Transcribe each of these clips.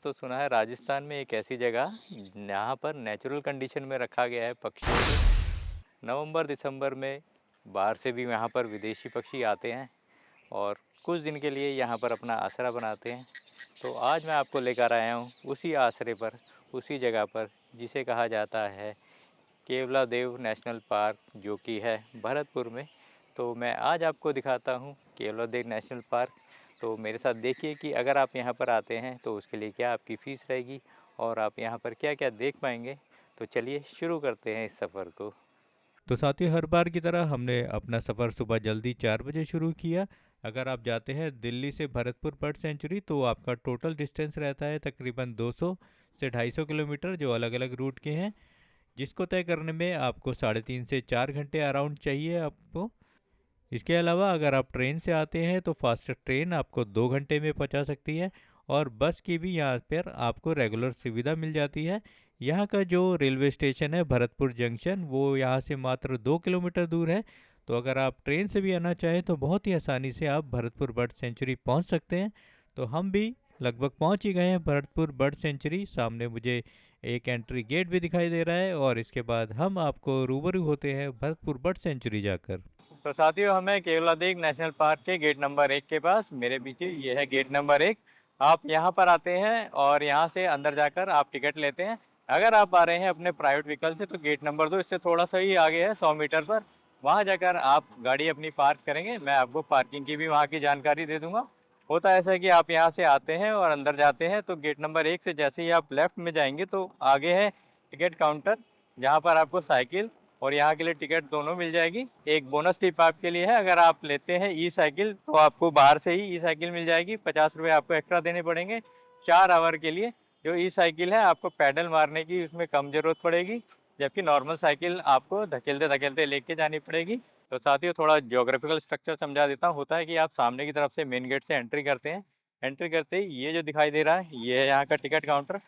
दोस्तों सुना है राजस्थान में एक ऐसी जगह यहाँ पर नेचुरल कंडीशन में रखा गया है पक्षियों को। नवंबर दिसंबर में बाहर से भी यहाँ पर विदेशी पक्षी आते हैं और कुछ दिन के लिए यहाँ पर अपना आसरा बनाते हैं। तो आज मैं आपको लेकर आया हूँ उसी आसरे पर, उसी जगह पर जिसे कहा जाता है केवलादेव नेशनल पार्क, जो कि है भरतपुर में। तो मैं आज आपको दिखाता हूँ केवलादेव नेशनल पार्क। तो मेरे साथ देखिए कि अगर आप यहाँ पर आते हैं तो उसके लिए क्या आपकी फ़ीस रहेगी और आप यहाँ पर क्या क्या देख पाएंगे। तो चलिए शुरू करते हैं इस सफ़र को। तो साथियों, हर बार की तरह हमने अपना सफ़र सुबह जल्दी 4 बजे शुरू किया। अगर आप जाते हैं दिल्ली से भरतपुर बर्ड सेंचुरी तो आपका टोटल डिस्टेंस रहता है तकरीबन 200 से 250 किलोमीटर, जो अलग अलग रूट के हैं, जिसको तय करने में आपको 3.5 से 4 घंटे अराउंड चाहिए आपको। इसके अलावा अगर आप ट्रेन से आते हैं तो फास्टर ट्रेन आपको 2 घंटे में पहुंचा सकती है, और बस की भी यहाँ पर आपको रेगुलर सुविधा मिल जाती है। यहाँ का जो रेलवे स्टेशन है भरतपुर जंक्शन, वो यहाँ से मात्र 2 किलोमीटर दूर है। तो अगर आप ट्रेन से भी आना चाहें तो बहुत ही आसानी से आप भरतपुर बर्ड सेंचुरी पहुँच सकते हैं। तो हम भी लगभग पहुँच ही गए हैं भरतपुर बर्ड सेंचुरी। सामने मुझे एक एंट्री गेट भी दिखाई दे रहा है, और इसके बाद हम आपको रूबरू होते हैं भरतपुर बर्ड सेंचुरी जाकर। तो साथियों, हमें केवलादेव नेशनल पार्क के गेट नंबर 1 के पास, मेरे पीछे ये है गेट नंबर 1। आप यहाँ पर आते हैं और यहाँ से अंदर जाकर आप टिकट लेते हैं। अगर आप आ रहे हैं अपने प्राइवेट व्हीकल से तो गेट नंबर 2 इससे थोड़ा सा ही आगे है, 100 मीटर पर। वहाँ जाकर आप गाड़ी अपनी पार्क करेंगे। मैं आपको पार्किंग की भी वहाँ की जानकारी दे दूँगा। होता ऐसा है कि आप यहाँ से आते हैं और अंदर जाते हैं तो गेट नंबर 1 से जैसे ही आप लेफ्ट में जाएंगे तो आगे है टिकट काउंटर, जहाँ पर आपको साइकिल और यहाँ के लिए टिकट दोनों मिल जाएगी। एक बोनस टिप आपके लिए है, अगर आप लेते हैं ई साइकिल तो आपको बाहर से ही ई साइकिल मिल जाएगी। 50 रुपये आपको एक्स्ट्रा देने पड़ेंगे 4 आवर के लिए। जो ई साइकिल है आपको पैडल मारने की उसमें कम ज़रूरत पड़ेगी, जबकि नॉर्मल साइकिल आपको धकेलते धकेलते लेके जानी पड़ेगी। तो साथियों, थोड़ा ज्योग्राफिकल स्ट्रक्चर समझा देता हूँ। होता है कि आप सामने की तरफ से मेन गेट से एंट्री करते हैं। एंट्री करते ही ये जो दिखाई दे रहा है ये है यहाँ का टिकट काउंटर।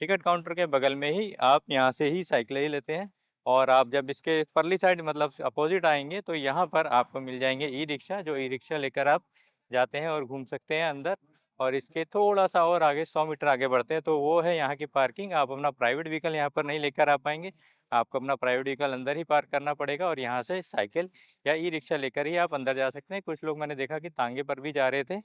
टिकट काउंटर के बगल में ही आप यहाँ से ही साइकिल ही लेते हैं, और आप जब इसके परली साइड मतलब अपोजिट आएंगे तो यहाँ पर आपको मिल जाएंगे ई रिक्शा। जो ई रिक्शा लेकर आप जाते हैं और घूम सकते हैं अंदर। और इसके थोड़ा सा और आगे 100 मीटर आगे बढ़ते हैं तो वो है यहाँ की पार्किंग। आप अपना प्राइवेट व्हीकल यहाँ पर नहीं लेकर आ पाएंगे। आपको अपना प्राइवेट व्हीकल अंदर ही पार्क करना पड़ेगा और यहाँ से साइकिल या ई रिक्शा लेकर ही आप अंदर जा सकते हैं। कुछ लोग मैंने देखा कि तांगे पर भी जा रहे थे।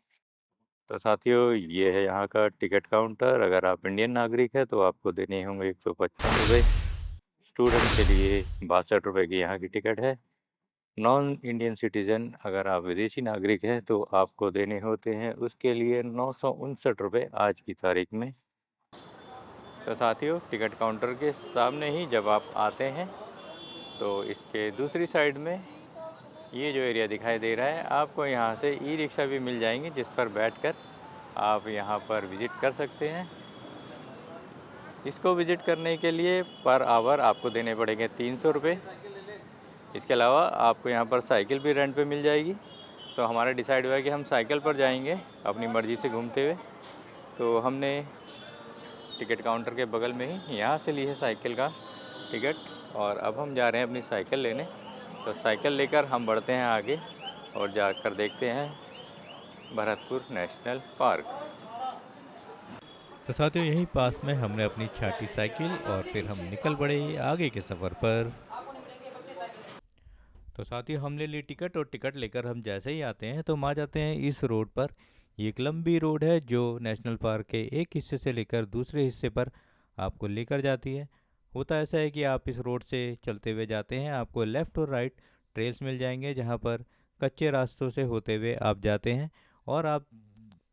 तो साथियों, ये है यहाँ का टिकट काउंटर। अगर आप इंडियन नागरिक है तो आपको देने होंगे 155 रुपये। स्टूडेंट के लिए 62 रुपये की यहाँ की टिकट है। नॉन इंडियन सिटीजन, अगर आप विदेशी नागरिक हैं तो आपको देने होते हैं उसके लिए 959 रुपये आज की तारीख में। तो साथियों, टिकट काउंटर के सामने ही जब आप आते हैं तो इसके दूसरी साइड में ये जो एरिया दिखाई दे रहा है, आपको यहाँ से ई रिक्शा भी मिल जाएंगी जिस पर बैठकर आप यहाँ पर विज़िट कर सकते हैं। इसको विज़िट करने के लिए पर आवर आपको देने पड़ेंगे 300 रुपये। इसके अलावा आपको यहाँ पर साइकिल भी रेंट पे मिल जाएगी। तो हमारा डिसाइड हुआ है कि हम साइकिल पर जाएंगे अपनी मर्ज़ी से घूमते हुए। तो हमने टिकट काउंटर के बगल में ही यहाँ से ली है साइकिल का टिकट, और अब हम जा रहे हैं अपनी साइकिल लेने। तो साइकिल लेकर हम बढ़ते हैं आगे और जाकर देखते हैं भरतपुर नेशनल पार्क। तो साथियों, यहीं पास में हमने अपनी छाटी साइकिल और फिर हम निकल पड़े आगे के सफ़र पर। तो साथियों, हमने ली टिकट, और टिकट लेकर हम जैसे ही आते हैं तो हम आ जाते हैं इस रोड पर। ये एक लंबी रोड है जो नेशनल पार्क के एक हिस्से से लेकर दूसरे हिस्से पर आपको लेकर जाती है। होता ऐसा है कि आप इस रोड से चलते हुए जाते हैं, आपको लेफ़्ट और राइट ट्रेल्स मिल जाएंगे जहाँ पर कच्चे रास्तों से होते हुए आप जाते हैं, और आप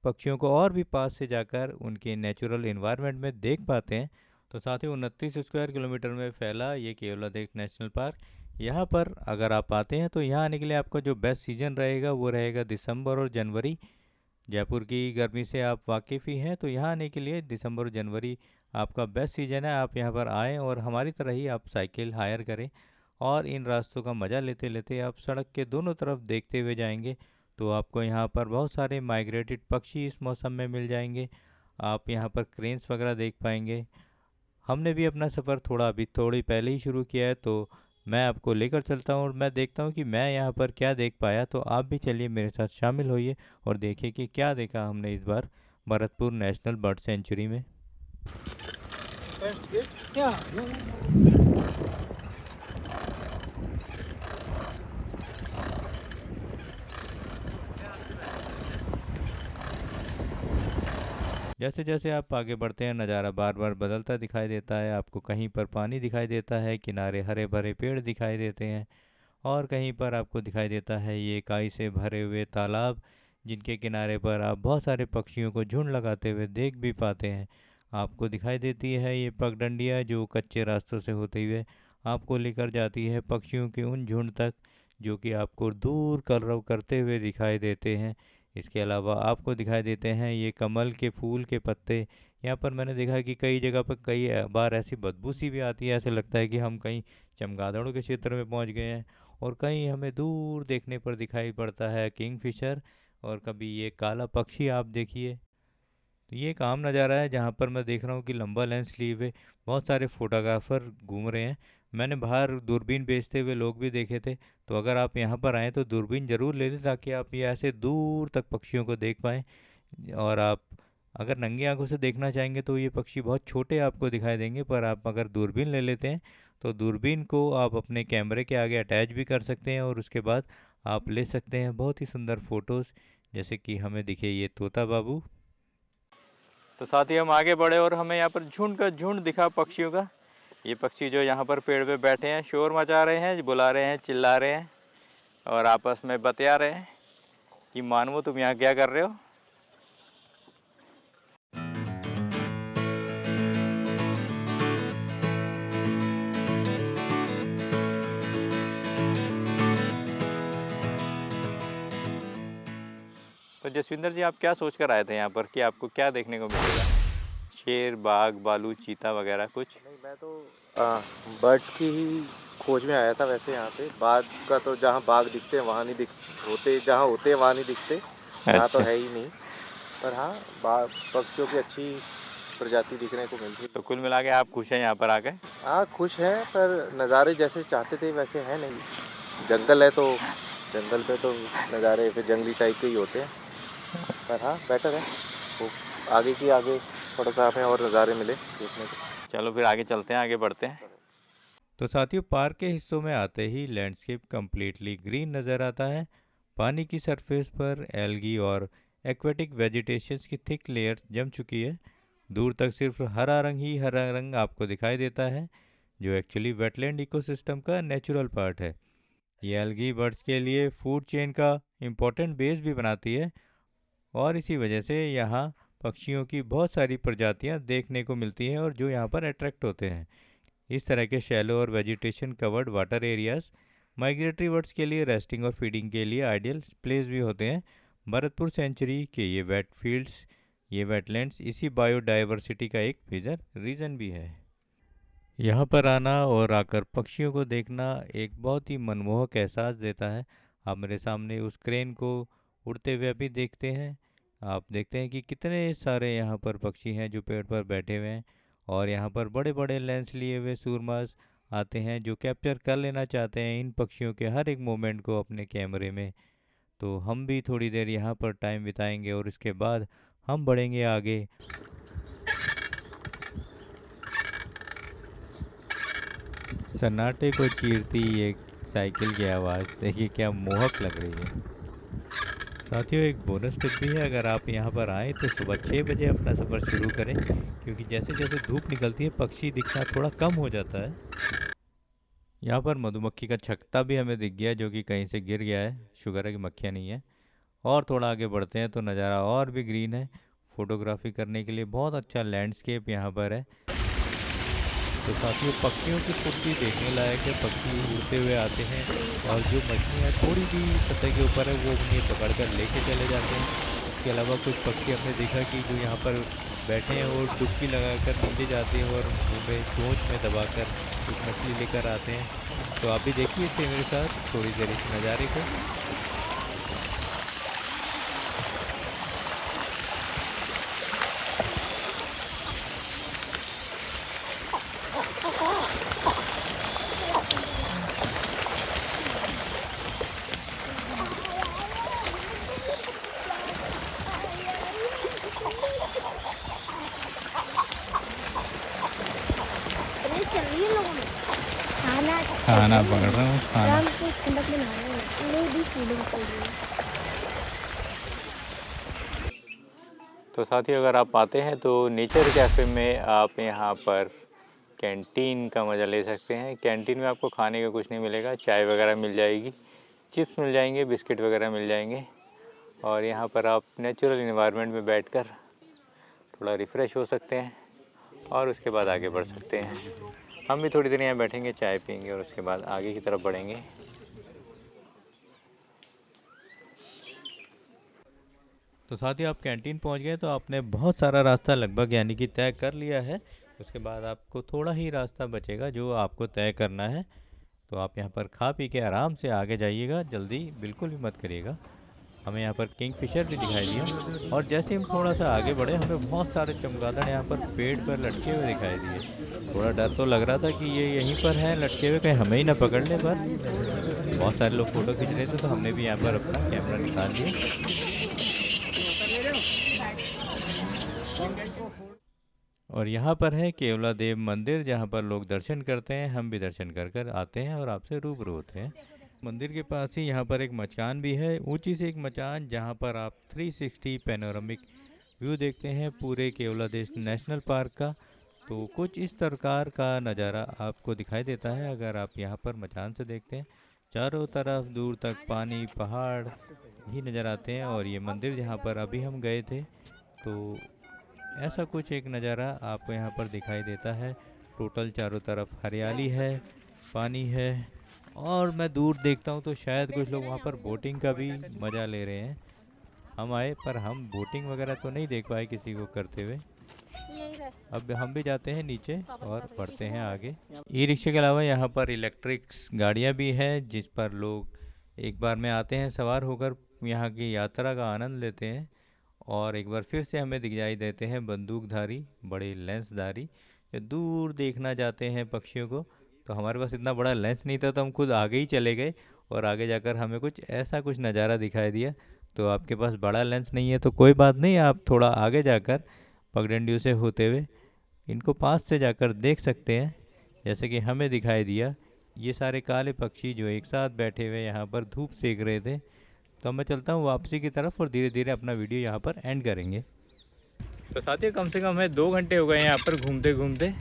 पक्षियों को और भी पास से जाकर उनके नेचुरल इन्वायरमेंट में देख पाते हैं। तो साथ ही 29 स्क्वायर किलोमीटर में फैला ये केवलादेव नेशनल पार्क। यहाँ पर अगर आप आते हैं तो यहाँ आने के लिए आपका जो बेस्ट सीज़न रहेगा वो रहेगा दिसंबर और जनवरी। जयपुर की गर्मी से आप वाकिफ़ ही हैं, तो यहाँ आने के लिए दिसंबर और जनवरी आपका बेस्ट सीज़न है। आप यहाँ पर आएँ और हमारी तरह ही आप साइकिल हायर करें, और इन रास्तों का मज़ा लेते लेते आप सड़क के दोनों तरफ देखते हुए जाएंगे। तो आपको यहाँ पर बहुत सारे माइग्रेटेड पक्षी इस मौसम में मिल जाएंगे। आप यहाँ पर क्रेन्स वगैरह देख पाएंगे। हमने भी अपना सफ़र थोड़ी पहले ही शुरू किया है, तो मैं आपको लेकर चलता हूँ और मैं देखता हूँ कि मैं यहाँ पर क्या देख पाया। तो आप भी चलिए मेरे साथ शामिल होइए और देखिए कि क्या देखा हमने इस बार भरतपुर नेशनल बर्ड सेंचुरी में। First gate? Yeah. जैसे जैसे आप आगे बढ़ते हैं नज़ारा बार बार बदलता दिखाई देता है। आपको कहीं पर पानी दिखाई देता है, किनारे हरे भरे पेड़ दिखाई देते हैं, और कहीं पर आपको दिखाई देता है ये काई से भरे हुए तालाब, जिनके किनारे पर आप बहुत सारे पक्षियों को झुंड लगाते हुए देख भी पाते हैं। आपको दिखाई देती है ये पगडंडियाँ जो कच्चे रास्तों से होते हुए आपको लेकर जाती है पक्षियों के उन झुंड तक जो कि आपको दूर कलरव करते हुए दिखाई देते हैं। इसके अलावा आपको दिखाई देते हैं ये कमल के फूल के पत्ते। यहाँ पर मैंने देखा है कि कई जगह पर कई बार ऐसी बदबू सी भी आती है, ऐसे लगता है कि हम कहीं चमगादड़ों के क्षेत्र में पहुँच गए हैं। और कहीं हमें दूर देखने पर दिखाई पड़ता है किंगफिशर, और कभी ये काला पक्षी आप देखिए। तो ये एक आम नज़ारा है जहाँ पर मैं देख रहा हूँ कि लंबा लेंस लिए हुए बहुत सारे फोटोग्राफर घूम रहे हैं। मैंने बाहर दूरबीन बेचते हुए लोग भी देखे थे। तो अगर आप यहाँ पर आएँ तो दूरबीन ज़रूर ले लें ताकि आप ये ऐसे दूर तक पक्षियों को देख पाएँ। और आप अगर नंगी आंखों से देखना चाहेंगे तो ये पक्षी बहुत छोटे आपको दिखाई देंगे, पर आप अगर दूरबीन ले लेते हैं तो दूरबीन को आप अपने कैमरे के आगे अटैच भी कर सकते हैं और उसके बाद आप ले सकते हैं बहुत ही सुंदर फ़ोटोज़, जैसे कि हमें दिखे ये तोता बाबू। तो साथ ही हम आगे बढ़े और हमें यहाँ पर झुंड का झुंड दिखा पक्षियों का। ये पक्षी जो यहाँ पर पेड़ पे बैठे हैं शोर मचा रहे हैं, बुला रहे हैं, चिल्ला रहे हैं और आपस में बतिया रहे हैं कि मानवो तुम यहाँ क्या कर रहे हो। तो जसविंदर जी, आप क्या सोच कर आए थे यहाँ पर कि आपको क्या देखने को मिलेगा? शेर, बाघ, भालू, चीता वगैरह कुछ? नहीं, मैं तो बर्ड्स की ही खोज में आया था। वैसे यहाँ पे बाघ का तो जहाँ बाघ दिखते हैं वहाँ नहीं दिख होते, जहाँ होते हैं वहाँ नहीं दिखते, यहाँ तो अच्छा, है ही नहीं। पर हाँ, बाघ पक्षियों की अच्छी प्रजाति दिखने को मिलती तो है। कुल मिला के आप खुश हैं यहाँ पर आके? हाँ, खुश हैं, पर नज़ारे जैसे चाहते थे वैसे है नहीं। जंगल है तो जंगल पे तो नज़ारे फिर जंगली टाइप के ही होते हैं। पर हाँ, बेटर है वो, आगे थोड़ा सा हमें और नज़ारे मिले देखने को। चलो फिर आगे चलते हैं, आगे बढ़ते हैं। तो साथियों, पार्क के हिस्सों में आते ही लैंडस्केप कम्प्लीटली ग्रीन नज़र आता है। पानी की सरफेस पर एल्गी और एक्वेटिक वेजिटेशंस की थिक लेयर जम चुकी है। दूर तक सिर्फ हरा रंग ही हरा रंग आपको दिखाई देता है, जो एक्चुअली वेटलैंड इकोसिस्टम का नेचुरल पार्ट है। ये एल्गी बर्ड्स के लिए फूड चेन का इम्पोर्टेंट बेस भी बनाती है, और इसी वजह से यहाँ पक्षियों की बहुत सारी प्रजातियाँ देखने को मिलती हैं और जो यहाँ पर अट्रैक्ट होते हैं। इस तरह के शैलो और vegetation covered water areas migratory birds के लिए रेस्टिंग और फीडिंग के लिए आइडियल प्लेस भी होते हैं। भरतपुर सेंचुरी के ये वेट फील्ड्स, ये वेटलैंड्स इसी बायोडाइवर्सिटी का एक मेजर रीज़न भी है। यहाँ पर आना और आकर पक्षियों को देखना एक बहुत ही मनमोहक एहसास देता है। आप मेरे सामने उस क्रेन को उड़ते हुए अभी देखते हैं। आप देखते हैं कि कितने सारे यहाँ पर पक्षी हैं जो पेड़ पर बैठे हुए हैं, और यहाँ पर बड़े बड़े लेंस लिए हुए सूरमास आते हैं जो कैप्चर कर लेना चाहते हैं इन पक्षियों के हर एक मोमेंट को अपने कैमरे में। तो हम भी थोड़ी देर यहाँ पर टाइम बिताएंगे और इसके बाद हम बढ़ेंगे आगे। सन्नाटे को चीरती एक साइकिल की आवाज़ देखिए क्या मोहक लग रही है। साथियों, एक बोनस टिप भी है, अगर आप यहाँ पर आएँ तो सुबह 6 बजे अपना सफ़र शुरू करें, क्योंकि जैसे जैसे धूप निकलती है पक्षी दिखना थोड़ा कम हो जाता है। यहाँ पर मधुमक्खी का छत्ता भी हमें दिख गया जो कि कहीं से गिर गया है, शुगर है कि मक्खियाँ नहीं है। और थोड़ा आगे बढ़ते हैं तो नज़ारा और भी ग्रीन है। फोटोग्राफी करने के लिए बहुत अच्छा लैंडस्केप यहाँ पर है। तो साथियों, पक्षियों की फुर्ती देखने लायक है। पक्षी उड़ते हुए आते हैं और जो मछलियाँ थोड़ी भी सतह के ऊपर है वो उन्हें पकड़ कर लेके चले जाते हैं। इसके अलावा कुछ पक्षी हमने देखा कि जो यहाँ पर बैठे हैं और डुबकी लगाकर नीचे जाते हैं और मुँह में चोंच में दबाकर कुछ मछली लेकर आते हैं। तो आप भी देखिए थे मेरे साथ थोड़ी देर इस नज़ारे को। खाना पकड़ रहा हूँ, खाना। राम को ठंडक में नहाना है, नहीं भी फीलिंग चाहिए। तो साथियों, अगर आप आते हैं तो नेचर कैफ़े में आप यहाँ पर कैंटीन का मज़ा ले सकते हैं। कैंटीन में आपको खाने का कुछ नहीं मिलेगा, चाय वगैरह मिल जाएगी, चिप्स मिल जाएंगे, बिस्किट वगैरह मिल जाएंगे, और यहाँ पर आप नेचुरल इन्वायरमेंट में बैठकर थोड़ा रिफ़्रेश हो सकते हैं और उसके बाद आगे बढ़ सकते हैं। हम भी थोड़ी देर यहाँ बैठेंगे, चाय पियेंगे और उसके बाद आगे की तरफ बढ़ेंगे। तो साथ ही आप कैंटीन पहुंच गए तो आपने बहुत सारा रास्ता लगभग यानी कि तय कर लिया है। उसके बाद आपको थोड़ा ही रास्ता बचेगा जो आपको तय करना है। तो आप यहाँ पर खा पी के आराम से आगे जाइएगा, जल्दी बिल्कुल भी मत करिएगा। हमें यहाँ पर किंगफिशर भी दिखाई दिया, और जैसे हम थोड़ा सा आगे बढ़े हमें बहुत सारे चमगादड़ यहाँ पर पेड़ पर लटके हुए दिखाई दिए। थोड़ा डर तो लग रहा था कि ये यहीं पर हैं लटके हुए, कहीं हमें ही ना पकड़ ले, पर बहुत सारे लोग फ़ोटो खींच रहे थे तो हमने भी यहाँ पर अपना कैमरा निकाल लिया। और यहाँ पर है केवलादेव मंदिर, जहाँ पर लोग दर्शन करते हैं। हम भी दर्शन कर कर आते हैं और आपसे रूबरू होते हैं। मंदिर के पास ही यहाँ पर एक मचान भी है, ऊंची सी एक मचान, जहाँ पर आप 360 पैनोरामिक व्यू देखते हैं पूरे केवलादेव नेशनल पार्क का। तो कुछ इस प्रकार का नज़ारा आपको दिखाई देता है अगर आप यहाँ पर मचान से देखते हैं। चारों तरफ दूर तक पानी, पहाड़ ही नज़र आते हैं। और ये मंदिर जहाँ पर अभी हम गए थे, तो ऐसा कुछ एक नज़ारा आपको यहाँ पर दिखाई देता है। टोटल चारों तरफ हरियाली है, पानी है, और मैं दूर देखता हूँ तो शायद कुछ लोग वहाँ पर बोटिंग का भी मज़ा ले रहे हैं। हम आए पर हम बोटिंग वगैरह तो नहीं देख पाए किसी को करते हुए। अब हम भी जाते हैं नीचे और बढ़ते हैं आगे। ई रिक्शे के अलावा यहाँ पर इलेक्ट्रिक्स गाड़ियाँ भी हैं, जिस पर लोग एक बार में आते हैं सवार होकर, यहाँ की यात्रा का आनंद लेते हैं। और एक बार फिर से हमें दिखाई देते हैं बंदूकधारी, बड़े लेंसधारी, जो दूर देखना चाहते हैं पक्षियों को। तो हमारे पास इतना बड़ा लेंस नहीं था तो हम खुद आगे ही चले गए, और आगे जाकर हमें कुछ ऐसा कुछ नज़ारा दिखाई दिया। तो आपके पास बड़ा लेंस नहीं है तो कोई बात नहीं, आप थोड़ा आगे जाकर पगडंडियों से होते हुए इनको पास से जाकर देख सकते हैं। जैसे कि हमें दिखाई दिया ये सारे काले पक्षी जो एक साथ बैठे हुए यहाँ पर धूप सेक रहे थे। तो मैं चलता हूँ वापसी की तरफ और धीरे धीरे अपना वीडियो यहाँ पर एंड करेंगे। तो साथियों, कम से कम हमें 2 घंटे हो गए यहाँ पर घूमते घूमते।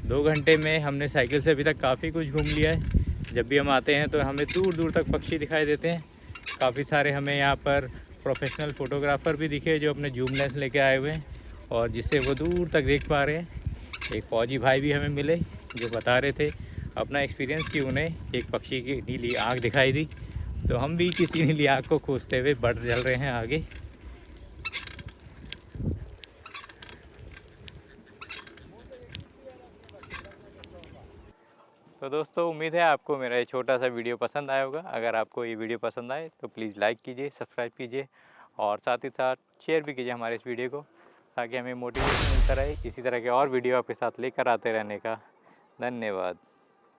2 घंटे में हमने साइकिल से अभी तक काफ़ी कुछ घूम लिया है। जब भी हम आते हैं तो हमें दूर दूर तक पक्षी दिखाई देते हैं। काफ़ी सारे हमें यहाँ पर प्रोफेशनल फ़ोटोग्राफ़र भी दिखे जो अपने जूम लेंस लेके आए हुए हैं और जिससे वो दूर तक देख पा रहे हैं। एक फ़ौजी भाई भी हमें मिले जो बता रहे थे अपना एक्सपीरियंस कि उन्हें एक पक्षी की नीली आँख दिखाई दी। तो हम भी किसी नीली आँख को खोजते हुए बढ़ चल रहे हैं आगे। तो दोस्तों, उम्मीद है आपको मेरा ये छोटा सा वीडियो पसंद आया होगा। अगर आपको ये वीडियो पसंद आए तो प्लीज़ लाइक कीजिए, सब्सक्राइब कीजिए और साथ ही साथ शेयर भी कीजिए हमारे इस वीडियो को, ताकि हमें मोटिवेशन मिलता रहे इसी तरह के और वीडियो आपके साथ लेकर आते रहने का। धन्यवाद।